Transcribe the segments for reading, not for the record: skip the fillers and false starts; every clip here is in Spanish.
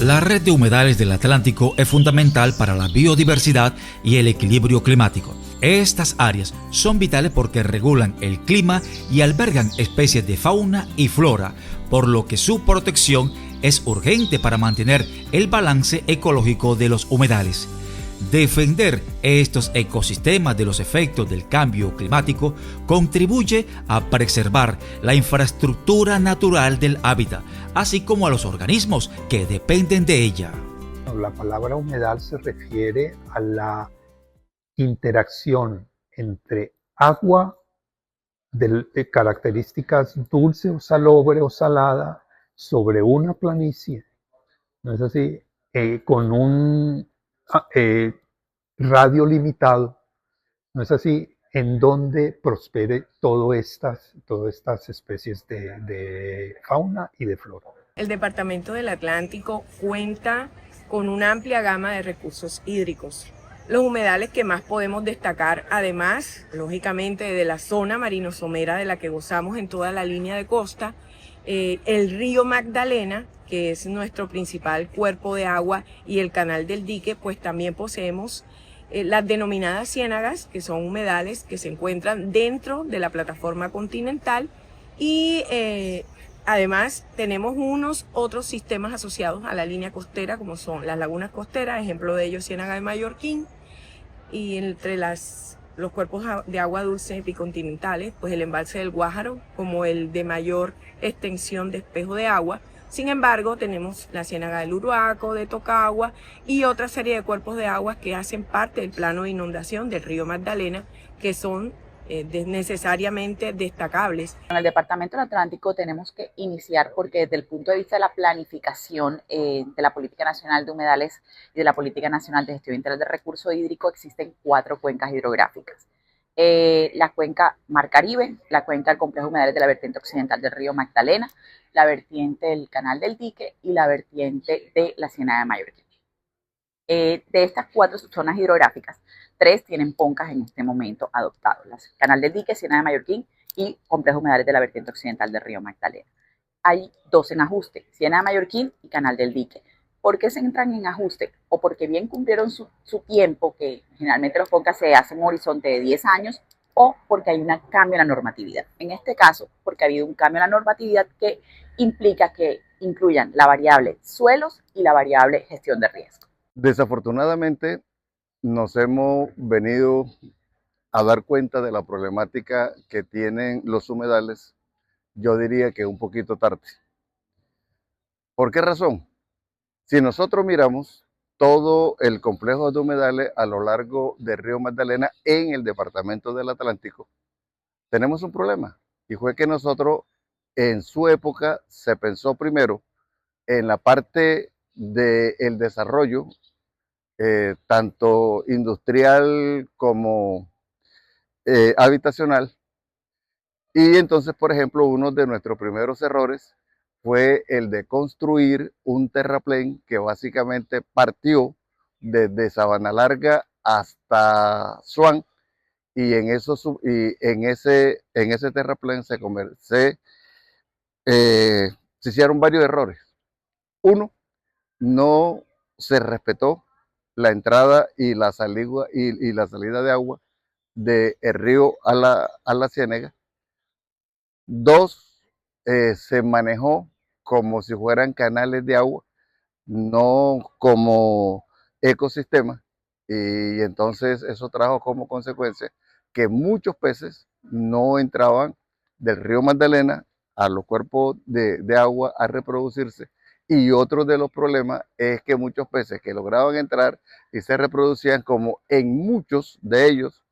La red de humedales del Atlántico es fundamental para la biodiversidad y el equilibrio climático. Estas áreas son vitales porque regulan el clima y albergan especies de fauna y flora, por lo que su protección es urgente para mantener el balance ecológico de los humedales. Defender estos ecosistemas de los efectos del cambio climático contribuye a preservar la infraestructura natural del hábitat, así como a los organismos que dependen de ella. La palabra humedal se refiere a la interacción entre agua de características dulce o salobre o salada sobre una planicie, ¿no es así? Con un radio limitado, ¿no es así? En donde prospere todas estas especies de fauna y de flora. El Departamento del Atlántico cuenta con una amplia gama de recursos hídricos. Los humedales que más podemos destacar, además, lógicamente, de la zona marino-somera de la que gozamos en toda la línea de costa, el río Magdalena, que es nuestro principal cuerpo de agua, y el canal del dique, pues también poseemos las denominadas ciénagas, que son humedales que se encuentran dentro de la plataforma continental, y además tenemos unos otros sistemas asociados a la línea costera, como son las lagunas costeras, ejemplo de ellos Ciénaga de Mallorquín, y entre los cuerpos de agua dulce epicontinentales, pues el embalse del Guájaro como el de mayor extensión de espejo de agua. Sin embargo, tenemos la ciénaga del Uruaco, de Tocagua y otra serie de cuerpos de agua que hacen parte del plano de inundación del río Magdalena, que son necesariamente destacables. En el Departamento del Atlántico tenemos que iniciar porque desde el punto de vista de la planificación de la Política Nacional de Humedales y de la Política Nacional de Gestión Integral de Recurso Hídrico existen 4 cuencas hidrográficas. La cuenca Mar Caribe, la cuenca del complejo humedales de la vertiente occidental del río Magdalena, la vertiente del canal del dique y la vertiente de la Ciénaga de Mallorquín. De estas 4 zonas hidrográficas, 3 tienen poncas en este momento adoptados: el canal del dique, Ciénaga de Mallorquín y complejo humedales de la vertiente occidental del río Magdalena. Hay 2 en ajuste: Ciénaga de Mallorquín y canal del dique. ¿Por qué se entran en ajuste? O porque bien cumplieron su tiempo, que generalmente los poncas se hacen en un horizonte de 10 años, o porque hay un cambio en la normatividad. En este caso, porque ha habido un cambio en la normatividad que implica que incluyan la variable suelos y la variable gestión de riesgo. Desafortunadamente, nos hemos venido a dar cuenta de la problemática que tienen los humedales, yo diría que un poquito tarde. ¿Por qué razón? Si nosotros miramos todo el complejo de humedales a lo largo del río Magdalena en el departamento del Atlántico, tenemos un problema. Y fue que nosotros, en su época, se pensó primero en la parte del desarrollo, tanto industrial como habitacional. Y entonces, por ejemplo, uno de nuestros primeros errores fue el de construir un terraplén que básicamente partió desde Sabana Larga hasta Swan, y en ese terraplén se hicieron varios errores. Uno, no se respetó la entrada y la salida de agua del río a la ciénaga. 2, se manejó como si fueran canales de agua, no como ecosistema, y entonces eso trajo como consecuencia que muchos peces no entraban del río Magdalena a los cuerpos de agua a reproducirse. Y otro de los problemas es que muchos peces que lograban entrar y se reproducían, como en muchos de ellos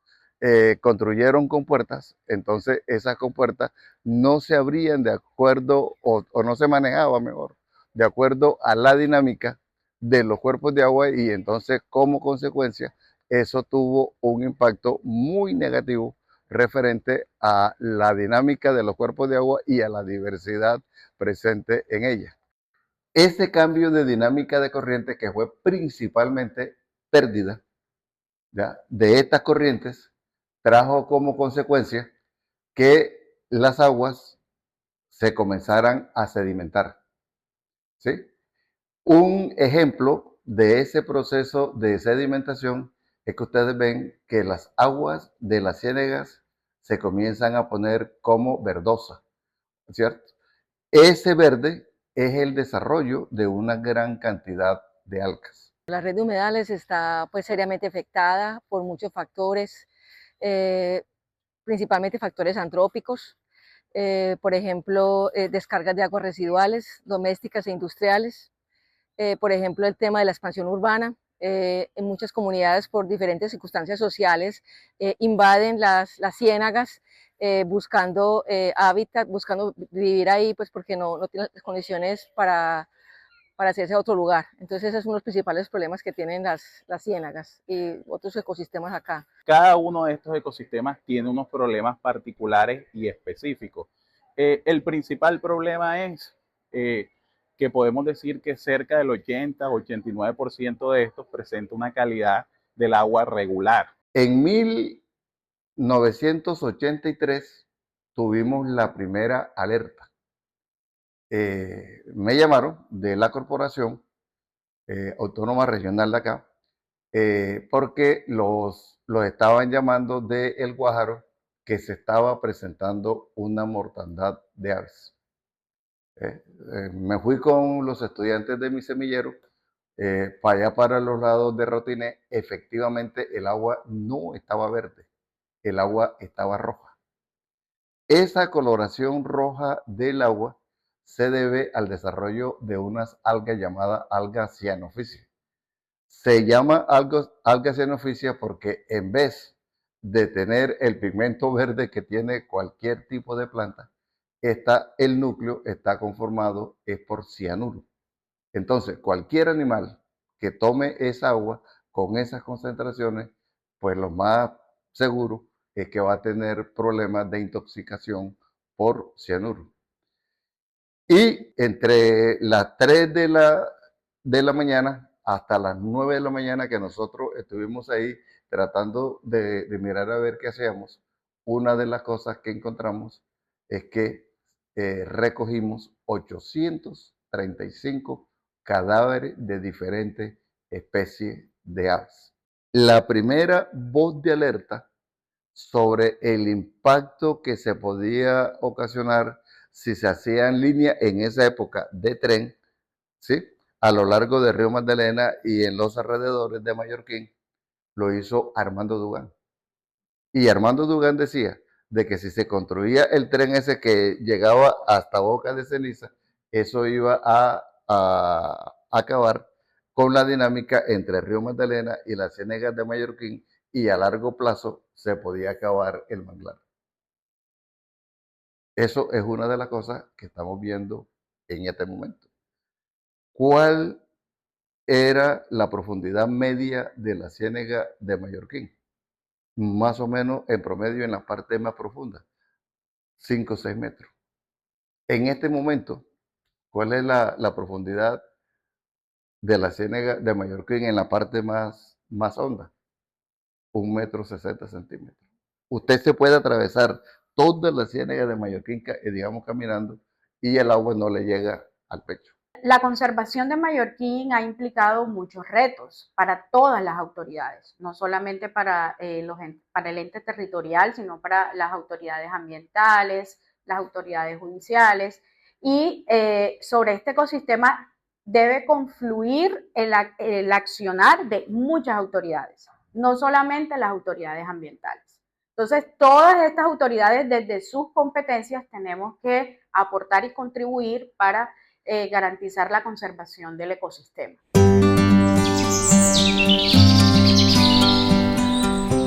construyeron compuertas, entonces esas compuertas no se abrían de acuerdo o no se manejaba mejor de acuerdo a la dinámica de los cuerpos de agua, y entonces como consecuencia eso tuvo un impacto muy negativo referente a la dinámica de los cuerpos de agua y a la diversidad presente en ella. Ese cambio de dinámica de corriente, que fue principalmente pérdida, ¿ya?, de estas corrientes, trajo como consecuencia que las aguas se comenzaran a sedimentar, ¿sí? Un ejemplo de ese proceso de sedimentación es que ustedes ven que las aguas de las ciénegas se comienzan a poner como verdosas, ¿cierto? Ese verde es el desarrollo de una gran cantidad de algas. La red de humedales está pues seriamente afectada por muchos factores, principalmente factores antrópicos, por ejemplo, descargas de aguas residuales domésticas e industriales, por ejemplo, el tema de la expansión urbana. En muchas comunidades, por diferentes circunstancias sociales, invaden las ciénagas buscando hábitat, buscando vivir ahí, pues porque no tienen las condiciones para hacerse a otro lugar. Entonces ese es uno de los principales problemas que tienen las ciénagas y otros ecosistemas acá. Cada uno de estos ecosistemas tiene unos problemas particulares y específicos. El principal problema es que podemos decir que cerca del 80-89% de estos presenta una calidad del agua regular. En 1983 tuvimos la primera alerta. Me llamaron de la corporación autónoma regional de acá porque los estaban llamando de El Guájaro, que se estaba presentando una mortandad de aves. Me fui con los estudiantes de mi semillero para allá, para los lados de Rotiné. Efectivamente el agua no estaba verde, el agua estaba roja. Esa coloración roja del agua se debe al desarrollo de unas algas llamadas algas cianophysia. Se llama alga cianophysia porque en vez de tener el pigmento verde que tiene cualquier tipo de planta, el núcleo está conformado por cianuro. Entonces, cualquier animal que tome esa agua con esas concentraciones, pues lo más seguro es que va a tener problemas de intoxicación por cianuro. Y entre las 3 de la mañana hasta las 9 de la mañana que nosotros estuvimos ahí tratando de mirar a ver qué hacíamos, una de las cosas que encontramos es que recogimos 835 cadáveres de diferentes especies de aves. La primera voz de alerta sobre el impacto que se podía ocasionar si se hacía en línea en esa época de tren, ¿sí?, a lo largo del río Magdalena y en los alrededores de Mallorquín, lo hizo Armando Dugán. Y Armando Dugán decía de que si se construía el tren ese que llegaba hasta Boca de Ceniza, eso iba a acabar con la dinámica entre el río Magdalena y las ciénegas de Mallorquín, y a largo plazo se podía acabar el manglar. Eso es una de las cosas que estamos viendo en este momento. ¿Cuál era la profundidad media de la ciénaga de Mallorquín? Más o menos en promedio en la parte más profunda, 5 o 6 metros. En este momento, ¿cuál es la profundidad de la ciénaga de Mallorquín en la parte más honda? 1,60 m. Usted se puede atravesar toda la ciénaga de Mallorquín, digamos, caminando, y el agua no le llega al pecho. La conservación de Mallorquín ha implicado muchos retos para todas las autoridades, no solamente para el ente territorial, sino para las autoridades ambientales, las autoridades judiciales, y sobre este ecosistema debe confluir el accionar de muchas autoridades, no solamente las autoridades ambientales. Entonces, todas estas autoridades, desde sus competencias, tenemos que aportar y contribuir para garantizar la conservación del ecosistema.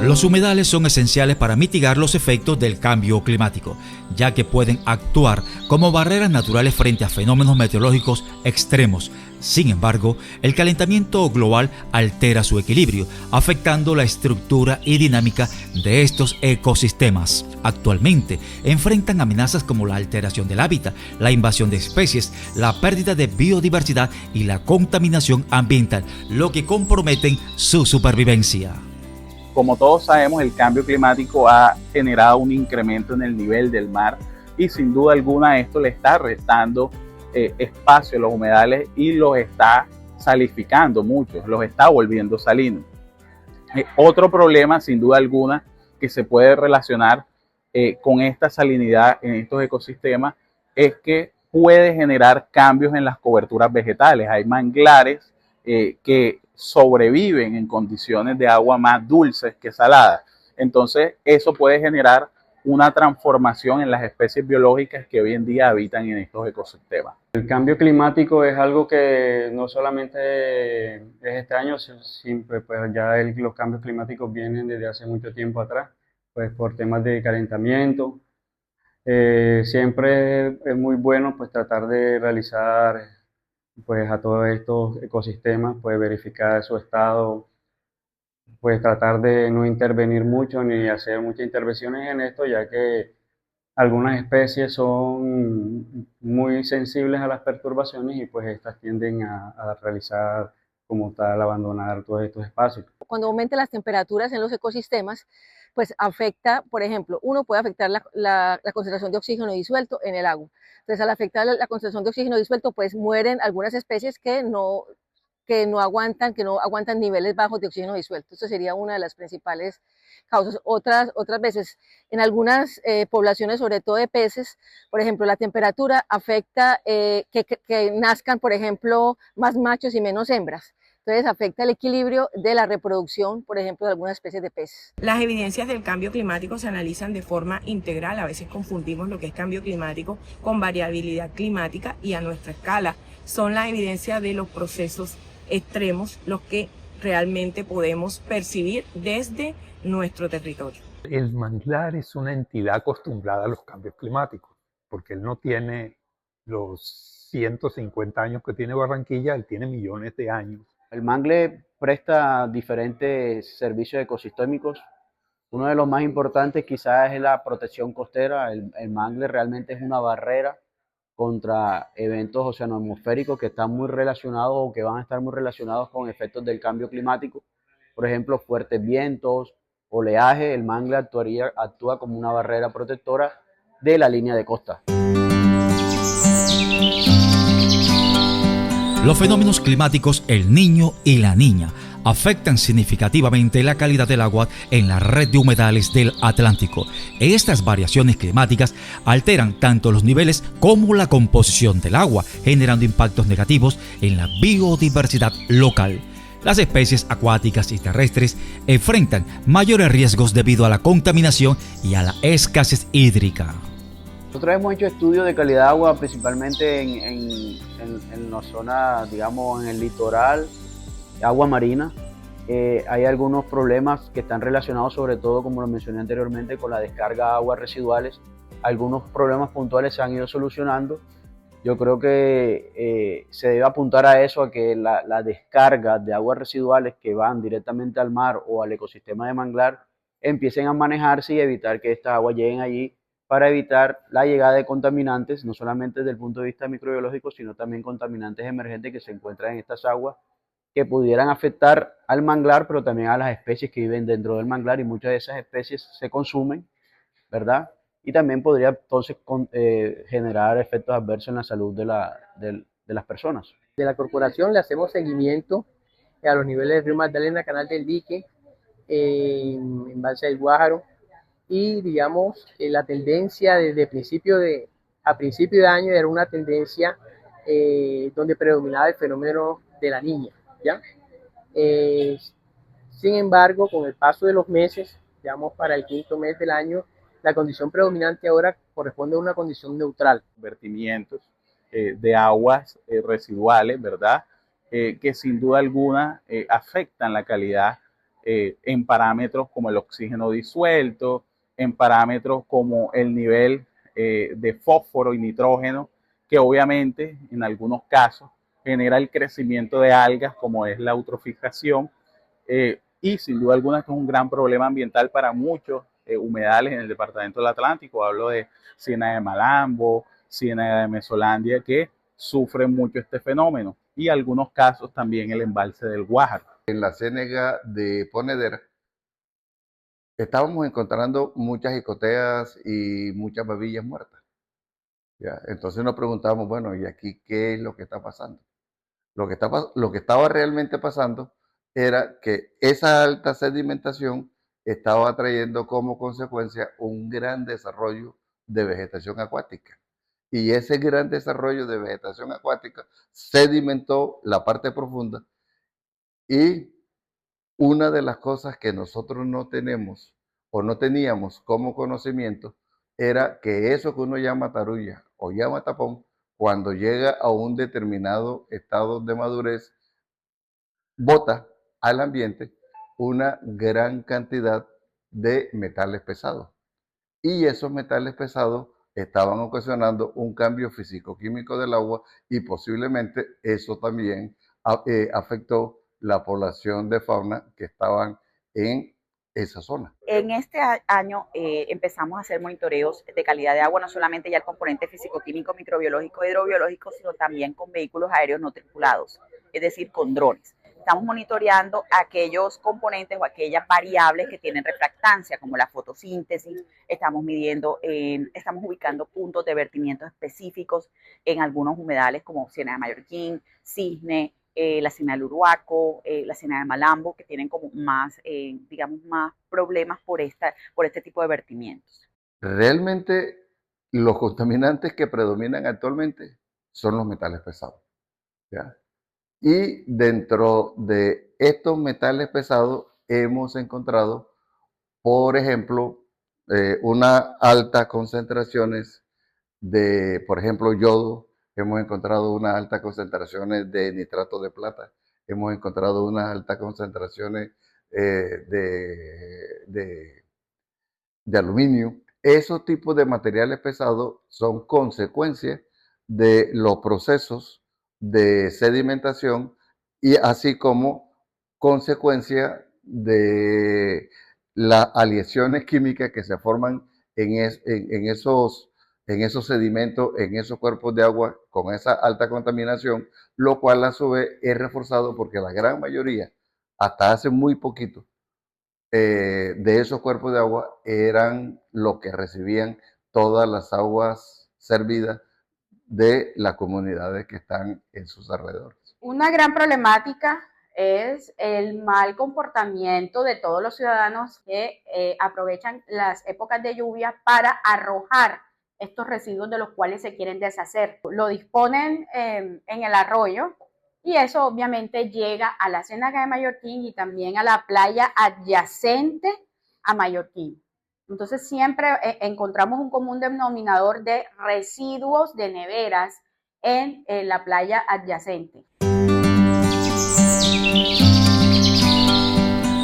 Los humedales son esenciales para mitigar los efectos del cambio climático, ya que pueden actuar como barreras naturales frente a fenómenos meteorológicos extremos. Sin embargo, el calentamiento global altera su equilibrio, afectando la estructura y dinámica de estos ecosistemas. Actualmente, enfrentan amenazas como la alteración del hábitat, la invasión de especies, la pérdida de biodiversidad y la contaminación ambiental, lo que comprometen su supervivencia. Como todos sabemos, el cambio climático ha generado un incremento en el nivel del mar y sin duda alguna esto le está restando espacio los humedales y los está salificando mucho, los está volviendo salinos. Otro problema, sin duda alguna, que se puede relacionar con esta salinidad en estos ecosistemas es que puede generar cambios en las coberturas vegetales. Hay manglares que sobreviven en condiciones de agua más dulces que saladas. Entonces, eso puede generar una transformación en las especies biológicas que hoy en día habitan en estos ecosistemas. El cambio climático es algo que no solamente es este año, siempre, pues ya los cambios climáticos vienen desde hace mucho tiempo atrás, pues por temas de calentamiento. Siempre es muy bueno pues tratar de realizar pues a todos estos ecosistemas, pues verificar su estado, pues tratar de no intervenir mucho ni hacer muchas intervenciones en esto, ya que algunas especies son muy sensibles a las perturbaciones y pues estas tienden a realizar como tal, abandonar todos estos espacios. Cuando aumenten las temperaturas en los ecosistemas, pues afecta, por ejemplo, uno puede afectar la concentración de oxígeno disuelto en el agua. Entonces, al afectar la concentración de oxígeno disuelto, pues mueren algunas especies que no aguantan niveles bajos de oxígeno disuelto. Esto sería una de las principales causas. Otras veces, en algunas poblaciones, sobre todo de peces, por ejemplo, la temperatura afecta que nazcan, por ejemplo, más machos y menos hembras. Entonces afecta el equilibrio de la reproducción, por ejemplo, de algunas especies de peces. Las evidencias del cambio climático se analizan de forma integral. A veces confundimos lo que es cambio climático con variabilidad climática, y a nuestra escala son las evidencias de los procesos extremos los que realmente podemos percibir desde nuestro territorio. El manglar es una entidad acostumbrada a los cambios climáticos, porque él no tiene los 150 años que tiene Barranquilla, él tiene millones de años. El mangle presta diferentes servicios ecosistémicos. Uno de los más importantes quizás es la protección costera. El mangle realmente es una barrera contra eventos oceanoatmosféricos que están muy relacionados o que van a estar muy relacionados con efectos del cambio climático. Por ejemplo, fuertes vientos, oleaje. El mangle actúa como una barrera protectora de la línea de costa. Los fenómenos climáticos El Niño y La Niña afectan significativamente la calidad del agua en la red de humedales del Atlántico. Estas variaciones climáticas alteran tanto los niveles como la composición del agua, generando impactos negativos en la biodiversidad local. Las especies acuáticas y terrestres enfrentan mayores riesgos debido a la contaminación y a la escasez hídrica. Nosotros hemos hecho estudios de calidad de agua principalmente en la zona, digamos, en el litoral, agua marina. Hay algunos problemas que están relacionados sobre todo, como lo mencioné anteriormente, con la descarga de aguas residuales. Algunos problemas puntuales se han ido solucionando. Yo creo que se debe apuntar a eso, a que la descarga de aguas residuales que van directamente al mar o al ecosistema de manglar empiecen a manejarse y evitar que estas aguas lleguen allí, para evitar la llegada de contaminantes, no solamente desde el punto de vista microbiológico, sino también contaminantes emergentes que se encuentran en estas aguas, que pudieran afectar al manglar, pero también a las especies que viven dentro del manglar, y muchas de esas especies se consumen, ¿verdad? Y también podría entonces generar efectos adversos en la salud de las personas. De la corporación le hacemos seguimiento a los niveles del río Magdalena, Canal del Dique, embalse del Guájaro, y digamos la tendencia desde principio de año era una tendencia donde predominaba el fenómeno de la niña, ¿ya? Sin embargo, con el paso de los meses, digamos para el quinto mes del año, la condición predominante ahora corresponde a una condición neutral. Vertimientos de aguas residuales, ¿verdad? Que sin duda alguna afectan la calidad en parámetros como el oxígeno disuelto, en parámetros como el nivel de fósforo y nitrógeno, que obviamente en algunos casos genera el crecimiento de algas como es la eutrofización, y sin duda alguna esto es un gran problema ambiental para muchos humedales en el departamento del Atlántico. Hablo de Ciénaga de Malambo, Ciénaga de Mesolandia, que sufren mucho este fenómeno, y en algunos casos también el embalse del Guájaro. En la ciénaga de Ponedera estábamos encontrando muchas jicoteas y muchas babillas muertas. ¿ya? Entonces nos preguntamos, bueno, ¿y aquí qué es lo que está pasando? Lo que estaba realmente pasando era que esa alta sedimentación estaba trayendo como consecuencia un gran desarrollo de vegetación acuática. Y ese gran desarrollo de vegetación acuática sedimentó la parte profunda, y una de las cosas que nosotros no tenemos o no teníamos como conocimiento era que eso que uno llama tarulla o llama tapón, cuando llega a un determinado estado de madurez, bota al ambiente una gran cantidad de metales pesados. Y esos metales pesados estaban ocasionando un cambio físico-químico del agua, y posiblemente eso también afectó la población de fauna que estaban en esa zona. En este año empezamos a hacer monitoreos de calidad de agua, no solamente ya el componente físico-químico, microbiológico, hidrobiológico, sino también con vehículos aéreos no tripulados, es decir, con drones. Estamos monitoreando aquellos componentes o aquellas variables que tienen refractancia, como la fotosíntesis. Estamos midiendo, estamos ubicando puntos de vertimiento específicos en algunos humedales como Ciénaga de Mallorquín, Cisne, la Ciénaga del Uruaco, la Ciénaga de Malambo, que tienen como más, digamos, más problemas por este tipo de vertimientos. Realmente los contaminantes que predominan actualmente son los metales pesados, ¿ya? Y dentro de estos metales pesados hemos encontrado, por ejemplo, unas altas concentraciones de, por ejemplo, yodo. Hemos encontrado unas altas concentraciones de nitrato de plata. Hemos encontrado unas altas concentraciones de aluminio. Esos tipos de materiales pesados son consecuencias de los procesos de sedimentación, y así como consecuencia de las aleaciones químicas que se forman en esos sedimentos, en esos cuerpos de agua con esa alta contaminación, lo cual a su vez es reforzado porque la gran mayoría, hasta hace muy poquito, de esos cuerpos de agua eran los que recibían todas las aguas servidas de las comunidades que están en sus alrededores. Una gran problemática es el mal comportamiento de todos los ciudadanos que aprovechan las épocas de lluvia para arrojar estos residuos de los cuales se quieren deshacer. Lo disponen en el arroyo, y eso obviamente llega a la Ciénaga de Mallorquín y también a la playa adyacente a Mallorquín. Entonces siempre encontramos un común denominador de residuos de neveras en la playa adyacente.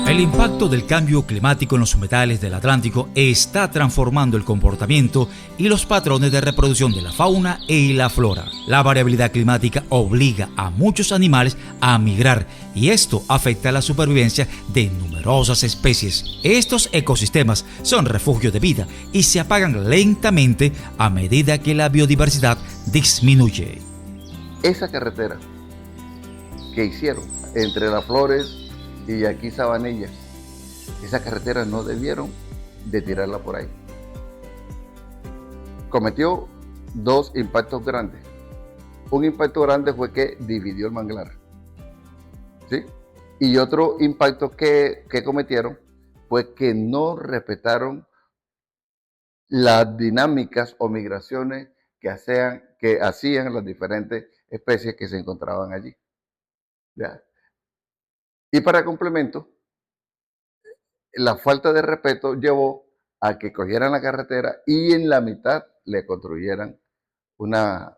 El impacto del cambio climático en los humedales del Atlántico está transformando el comportamiento y los patrones de reproducción de la fauna y la flora. La variabilidad climática obliga a muchos animales a migrar, y esto afecta la supervivencia de numerosas especies. Estos ecosistemas son refugios de vida y se apagan lentamente a medida que la biodiversidad disminuye. Esa carretera que hicieron entre Las Flores y aquí Sabanilla, esa carretera no debieron de tirarla por ahí. Cometió dos impactos grandes. Un impacto grande fue que dividió el manglar, ¿sí? Y otro impacto que cometieron fue que no respetaron las dinámicas o migraciones que hacían las diferentes especies que se encontraban allí, ¿ya? Y para complemento, la falta de respeto llevó a que cogieran la carretera y en la mitad le construyeran una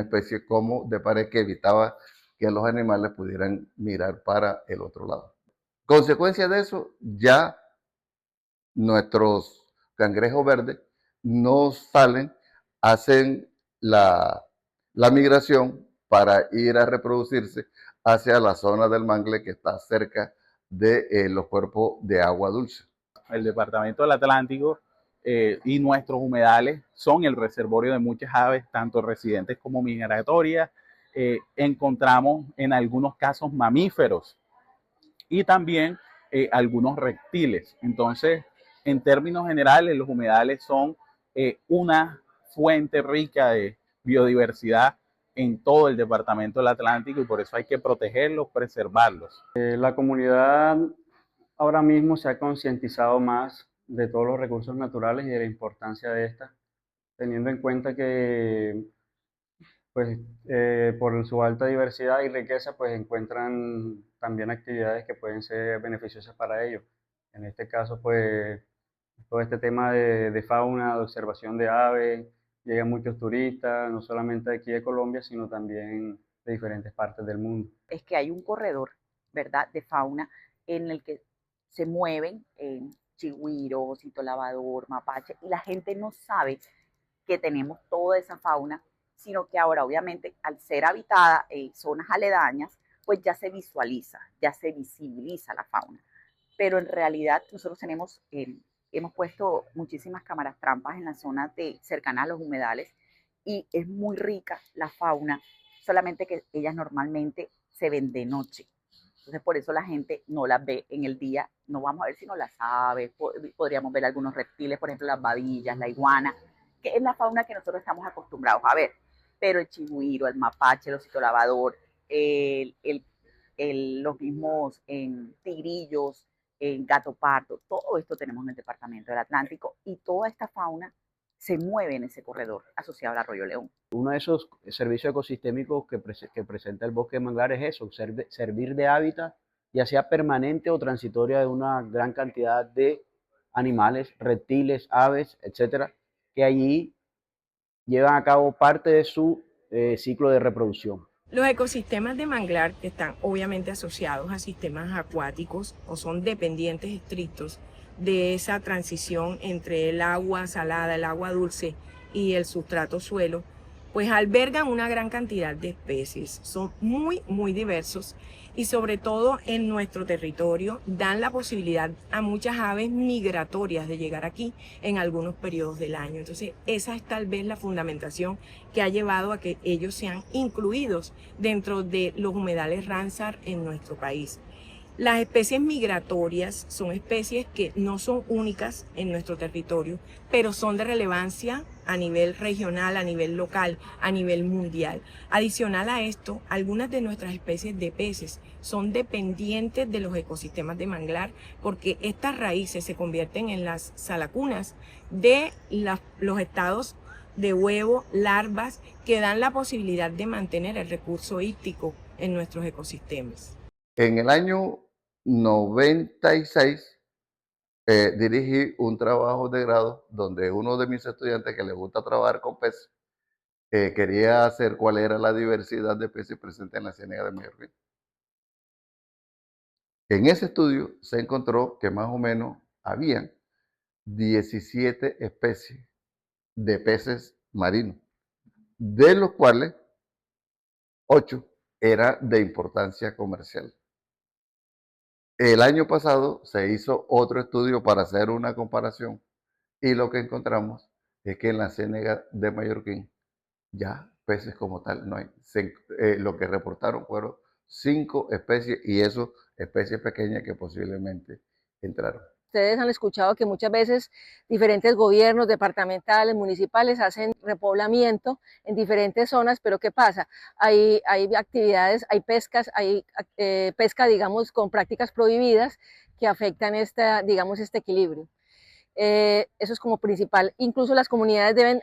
especie como de pared que evitaba que los animales pudieran mirar para el otro lado. Consecuencia de eso, ya nuestros cangrejos verdes no salen, hacen la migración para ir a reproducirse hacia la zona del mangle que está cerca de los cuerpos de agua dulce. El departamento del Atlántico y nuestros humedales son el reservorio de muchas aves, tanto residentes como migratorias. Encontramos en algunos casos mamíferos y también algunos reptiles. Entonces, en términos generales, los humedales son una fuente rica de biodiversidad en todo el departamento del Atlántico y por eso hay que protegerlos, preservarlos. La comunidad ahora mismo se ha concientizado más de todos los recursos naturales y de la importancia de estas, teniendo en cuenta que pues, por su alta diversidad y riqueza, pues encuentran también actividades que pueden ser beneficiosas para ellos. En este caso, pues todo este tema de fauna, de observación de aves, llegan muchos turistas, no solamente de aquí de Colombia, sino también de diferentes partes del mundo. Es que hay un corredor, ¿verdad?, de fauna en el que se mueven chigüiro, cito lavador, mapache, y la gente no sabe que tenemos toda esa fauna, sino que ahora obviamente al ser habitada en zonas aledañas, pues ya se visualiza, ya se visibiliza la fauna. Pero en realidad nosotros hemos puesto muchísimas cámaras trampas en la zona cercana a los humedales y es muy rica la fauna, solamente que ellas normalmente se ven de noche. Entonces por eso la gente no las ve en el día, no vamos a ver sino las aves, podríamos ver algunos reptiles, por ejemplo las babillas, la iguana, que es la fauna que nosotros estamos acostumbrados a ver, pero el chigüiro, el mapache, el osito lavador, los mismos tigrillos, gato pardo, todo esto tenemos en el departamento del Atlántico y toda esta fauna se mueve en ese corredor asociado al Arroyo León. Uno de esos servicios ecosistémicos que presenta el bosque de manglar es eso, servir de hábitat, ya sea permanente o transitoria, de una gran cantidad de animales, reptiles, aves, etcétera, que allí llevan a cabo parte de su ciclo de reproducción. Los ecosistemas de manglar, que están obviamente asociados a sistemas acuáticos o son dependientes estrictos de esa transición entre el agua salada, el agua dulce y el sustrato suelo, pues albergan una gran cantidad de especies. Son muy diversos y sobre todo en nuestro territorio dan la posibilidad a muchas aves migratorias de llegar aquí en algunos periodos del año. Entonces esa es tal vez la fundamentación que ha llevado a que ellos sean incluidos dentro de los humedales Ramsar en nuestro país. Las especies migratorias son especies que no son únicas en nuestro territorio, pero son de relevancia a nivel regional, a nivel local, a nivel mundial. Adicional a esto, algunas de nuestras especies de peces son dependientes de los ecosistemas de manglar porque estas raíces se convierten en las salacunas de los estados de huevo, larvas, que dan la posibilidad de mantener el recurso hídrico en nuestros ecosistemas. En el año 96 dirigí un trabajo de grado donde uno de mis estudiantes que le gusta trabajar con peces quería hacer cuál era la diversidad de peces presente en la Ciénaga de Mallorquín. En ese estudio se encontró que más o menos habían 17 especies de peces marinos, de los cuales 8 eran de importancia comercial. El año pasado se hizo otro estudio para hacer una comparación y lo que encontramos es que en la Ciénaga de Mallorquín ya peces como tal no hay. Lo que reportaron fueron 5 especies y eso especies pequeñas que posiblemente entraron. Ustedes han escuchado que muchas veces diferentes gobiernos departamentales, municipales hacen repoblamiento en diferentes zonas, pero ¿qué pasa? Hay actividades, hay pescas, hay pesca, digamos, con prácticas prohibidas que afectan digamos, este equilibrio. Eso es como principal. Incluso las comunidades deben,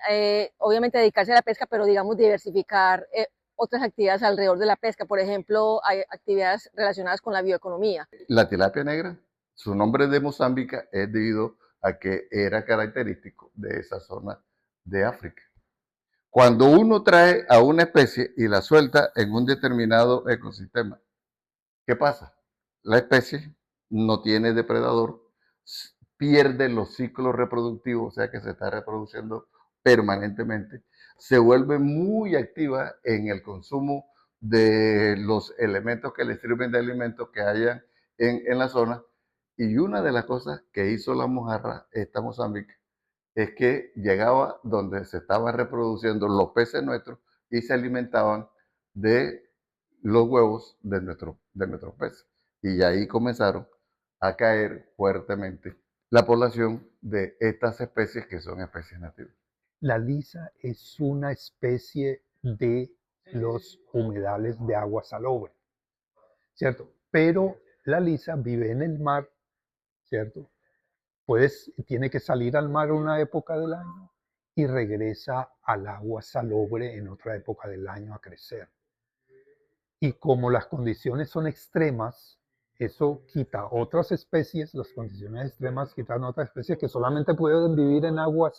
obviamente, dedicarse a la pesca, pero, digamos, diversificar otras actividades alrededor de la pesca. Por ejemplo, hay actividades relacionadas con la bioeconomía. La tilapia negra, su nombre de Mozambique es debido a que era característico de esa zona de África. Cuando uno trae a una especie y la suelta en un determinado ecosistema, ¿qué pasa? La especie no tiene depredador, pierde los ciclos reproductivos, o sea que se está reproduciendo permanentemente, se vuelve muy activa en el consumo de los elementos que le sirven de alimento que hayan en la zona. Y una de las cosas que hizo la mojarra, esta Mozambique, es que llegaba donde se estaban reproduciendo los peces nuestros y se alimentaban de los huevos de nuestros peces. Y ahí comenzaron a caer fuertemente la población de estas especies que son especies nativas. La lisa es una especie de los humedales de agua salobre, ¿cierto? Pero la lisa vive en el mar, ¿cierto? Tiene que salir al mar una época del año y regresa al agua salobre en otra época del año a crecer. Y como las condiciones son extremas, eso quita otras especies, las condiciones extremas quitan otras especies que solamente pueden vivir en en agua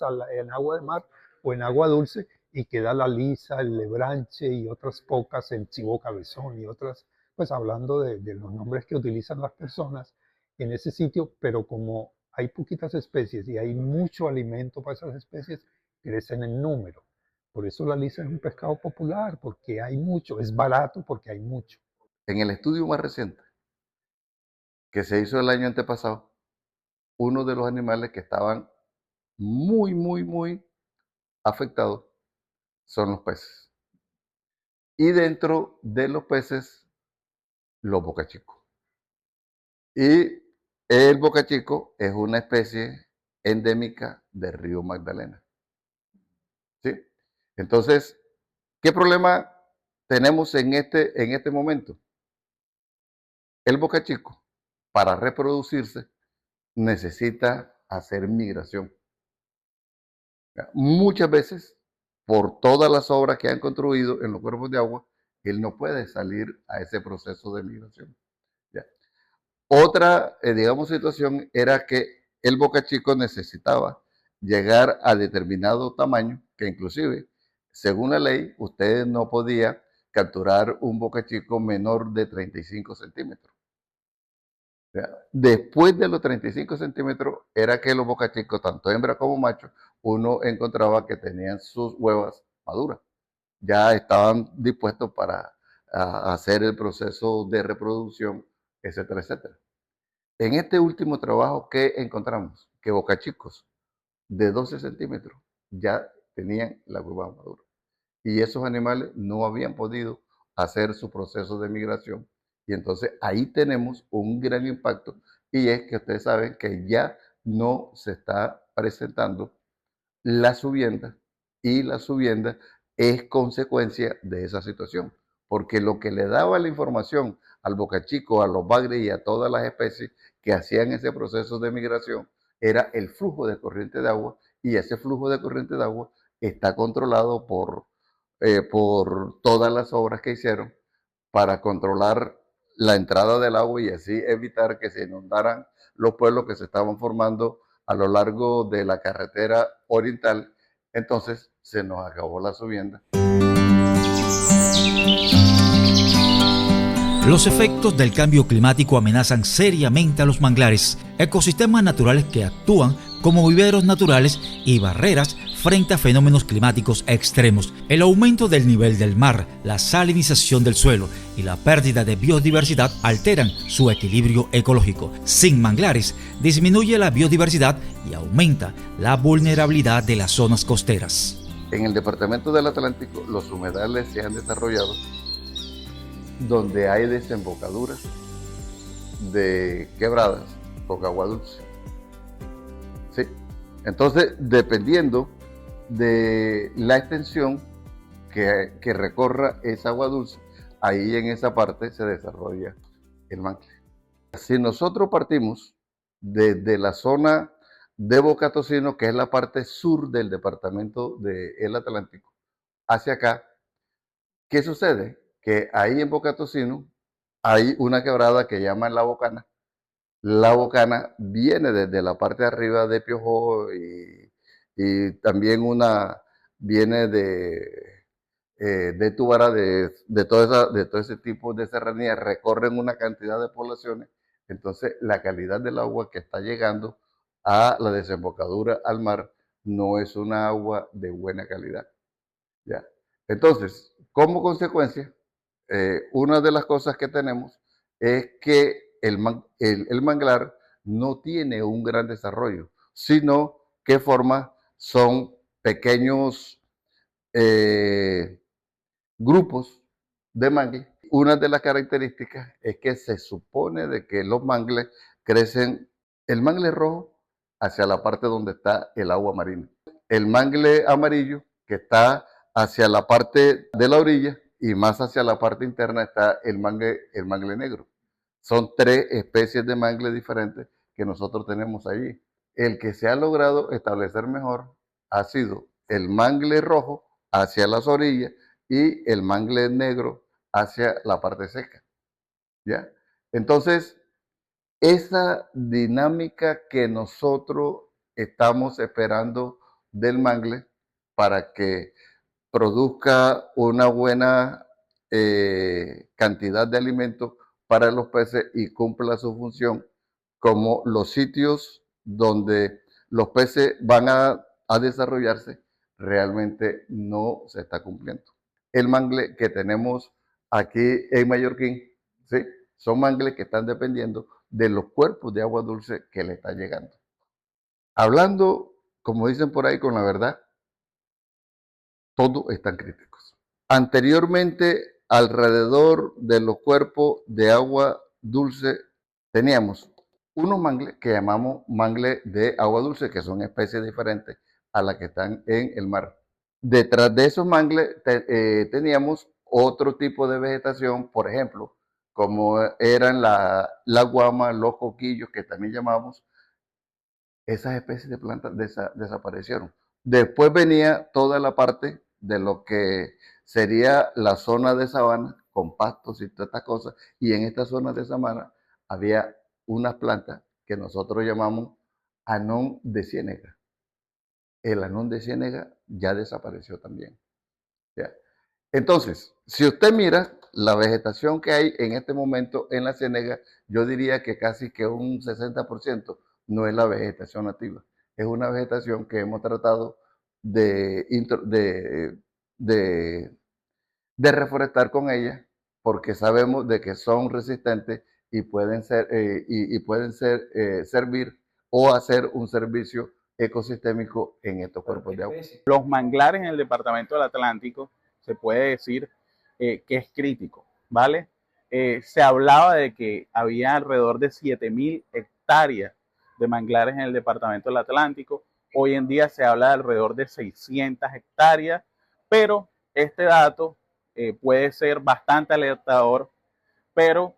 de mar o en agua dulce, y queda la lisa, el lebranche y otras pocas, el chivo cabezón y otras, pues hablando de los nombres que utilizan las personas en ese sitio, pero como hay poquitas especies y hay mucho alimento para esas especies, crecen en número. Por eso la lisa es un pescado popular, porque hay mucho, es barato porque hay mucho. En el estudio más reciente, que se hizo el año antepasado, uno de los animales que estaban muy afectados son los peces. Y dentro de los peces, los bocachicos. Y el bocachico es una especie endémica del río Magdalena. ¿Sí? Entonces, ¿qué problema tenemos en este momento? El bocachico, para reproducirse, necesita hacer migración. Muchas veces, por todas las obras que han construido en los cuerpos de agua, él no puede salir a ese proceso de migración. ¿Ya? Otra, digamos, situación era que el bocachico necesitaba llegar a determinado tamaño, que inclusive, según la ley, usted no podía capturar un bocachico menor de 35 centímetros. Después de los 35 centímetros era que los bocachicos, tanto hembra como macho, uno encontraba que tenían sus huevas maduras. Ya estaban dispuestos para hacer el proceso de reproducción, etcétera, etcétera. En este último trabajo, ¿qué encontramos? Que bocachicos de 12 centímetros ya tenían la hueva madura. Y esos animales no habían podido hacer su proceso de migración. Y entonces ahí tenemos un gran impacto, y es que ustedes saben que ya no se está presentando la subienda, y la subienda es consecuencia de esa situación, porque lo que le daba la información al bocachico, a los bagres y a todas las especies que hacían ese proceso de migración era el flujo de corriente de agua, y ese flujo de corriente de agua está controlado por todas las obras que hicieron para controlar la entrada del agua y así evitar que se inundaran los pueblos que se estaban formando a lo largo de la carretera oriental. Entonces se nos acabó la subienda. Los efectos del cambio climático amenazan seriamente a los manglares, ecosistemas naturales que actúan como viveros naturales y barreras frente a fenómenos climáticos extremos. El aumento del nivel del mar, la salinización del suelo y la pérdida de biodiversidad alteran su equilibrio ecológico. Sin manglares, disminuye la biodiversidad y aumenta la vulnerabilidad de las zonas costeras. En el departamento del Atlántico, los humedales se han desarrollado donde hay desembocaduras de quebradas con agua dulce. ¿Sí? Entonces, dependiendo de la extensión que recorra esa agua dulce, ahí en esa parte se desarrolla el mangle. Si nosotros partimos desde la zona de Boca Tocino, que es la parte sur del departamento del Atlántico, hacia acá, ¿qué sucede? Que ahí en Boca Tocino hay una quebrada que llaman La Bocana. La Bocana viene desde la parte de arriba de Piojó, y también viene de Túbara, de todo ese tipo de serranías, recorren una cantidad de poblaciones. Entonces la calidad del agua que está llegando a la desembocadura al mar no es una agua de buena calidad. ¿Ya? Entonces, como consecuencia, una de las cosas que tenemos es que el manglar no tiene un gran desarrollo, sino que son pequeños grupos de mangle. Una de las características es que se supone de que los mangles crecen, el mangle rojo hacia la parte donde está el agua marina. el mangle amarillo, que está hacia la parte de la orilla, y más hacia la parte interna está el mangle negro. Son 3 especies de mangle diferentes que nosotros tenemos allí. El que se ha logrado establecer mejor ha sido el mangle rojo hacia las orillas y el mangle negro hacia la parte seca. ¿Ya? Entonces, esa dinámica que nosotros estamos esperando del mangle para que produzca una buena cantidad de alimentos para los peces y cumpla su función como los sitios donde los peces van a desarrollarse, realmente no se está cumpliendo. El mangle que tenemos aquí en Mallorquín, ¿sí?, son mangles que están dependiendo de los cuerpos de agua dulce que le está llegando. Hablando, como dicen por ahí, con la verdad, todos están críticos. Anteriormente, alrededor de los cuerpos de agua dulce, teníamos unos mangles que llamamos mangles de agua dulce, que son especies diferentes a las que están en el mar. Detrás de esos mangles teníamos otro tipo de vegetación, por ejemplo, como eran la guama, los coquillos, que también llamamos. Esas especies de plantas desaparecieron. Después venía toda la parte de lo que sería la zona de sabana, con pastos y todas estas cosas, y en esta zona de sabana había unas plantas que nosotros llamamos anón de ciénega. El anón de ciénega ya desapareció también. ¿Ya? Entonces, si usted mira la vegetación que hay en este momento en la ciénega, yo diría que casi que un 60% no es la vegetación nativa. Es una vegetación que hemos tratado de reforestar con ella, porque sabemos de que son resistentes y pueden servir o hacer un servicio ecosistémico en estos cuerpos de agua. Los manglares en el departamento del Atlántico se puede decir que es crítico, ¿vale? Se hablaba de que había alrededor de 7.000 hectáreas de manglares en el departamento del Atlántico. Hoy en día se habla de alrededor de 600 hectáreas, pero este dato puede ser bastante alertador, pero